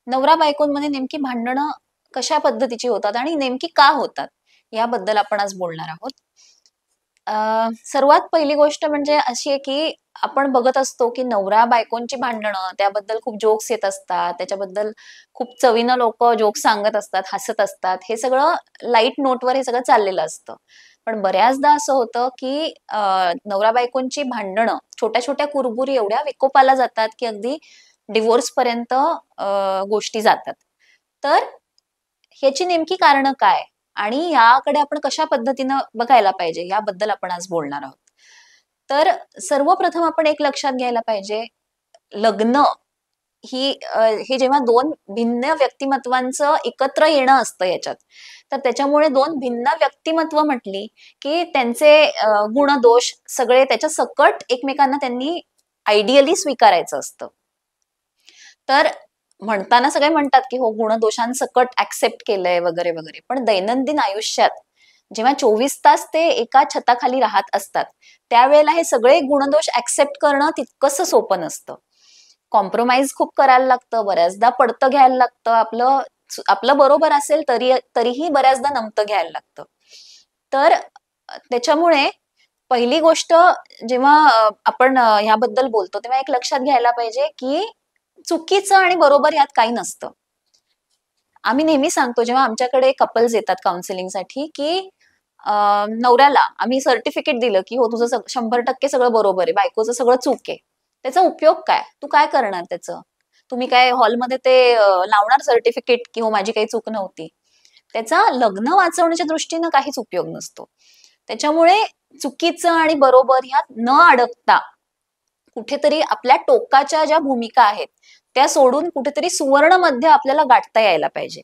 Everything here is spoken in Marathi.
नवरा बायकोंमध्ये नेमकी भांडणं कशा पद्धतीची होतात आणि नेमकी का होतात याबद्दल आपण आज बोलणार आहोत. सर्वात पहिली गोष्ट म्हणजे अशी आहे की आपण बघत असतो की नवरा बायकोंची भांडणं त्याबद्दल खूप जोक्स येत असतात. त्याच्याबद्दल खूप चवीनं लोक जोक्स सांगत असतात, हसत असतात. हे सगळं लाईट नोटवर हे सगळं चाललेलं असतं. पण बऱ्याचदा असं होतं की नवरा बायकोंची भांडणं छोट्या छोट्या कुरबुरी एवढ्या विकोपाला जातात की अगदी डिव्होर्स पर्यंत गोष्टी जातात. तर ह्याची नेमकी कारणं काय? आणि याकडे आपण कशा पद्धतीनं बघायला पाहिजे याबद्दल आपण आज बोलणार आहोत. तर सर्वप्रथम आपण एक लक्षात घ्यायला पाहिजे, लग्न हे जेव्हा 2 भिन्न व्यक्तिमत्वांचं एकत्र येणं असतं याच्यात. तर त्याच्यामुळे 2 भिन्न व्यक्तिमत्व म्हटली, की त्यांचे गुण-दोष सगळे त्याच्या सकट एकमेकांना त्यांनी आयडियली स्वीकारायचं असतं. तर म्हणताना सगळे म्हणतात, की हो गुणदोषांसकट ॲक्सेप्ट केलंय वगैरे, वगैरे. पण दैनंदिन आयुष्यात जेव्हा 24 तास ते एका छताखाली राहत असतात, त्यावेळेला हे सगळे गुणदोष ॲक्सेप्ट करणं तितकंसं सोपं नसतं. कॉम्प्रोमाईज खूप करायला लागतं, बऱ्याचदा पडतं घ्यायला लागतं. आपलं आपलं बरोबर असेल तरीही बऱ्याचदा नमतं घ्यायला लागतं. तर त्याच्यामुळे पहिली गोष्ट जेव्हा आपण ह्याबद्दल बोलतो, तेव्हा एक लक्षात घ्यायला पाहिजे, की चुकीचं आणि बरोबर यात काही नसतं. आम्ही नेहमी सांगतो जेव्हा आमच्याकडे कपल्स येतात काउन्सिलिंगसाठी, की नवऱ्याला आम्ही सर्टिफिकेट दिलं, की हो तुझं 100% सगळं बरोबर आहे, बायकोचं सगळं चूक आहे. त्याचा उपयोग काय? तू काय करणार त्याचं? तुम्ही काय हॉलमध्ये ते लावणार सर्टिफिकेट, की हो माझी काही चूक नव्हती. त्याचा लग्न वाचवण्याच्या दृष्टीनं काहीच उपयोग नसतो. त्याच्यामुळे चुकीचं आणि बरोबर ह्यात न अडकता कुठेतरी आपल्या टोकाच्या ज्या भूमिका आहेत, त्या सोडून कुठेतरी सुवर्ण मध्य आपल्याला गाठता यायला पाहिजे.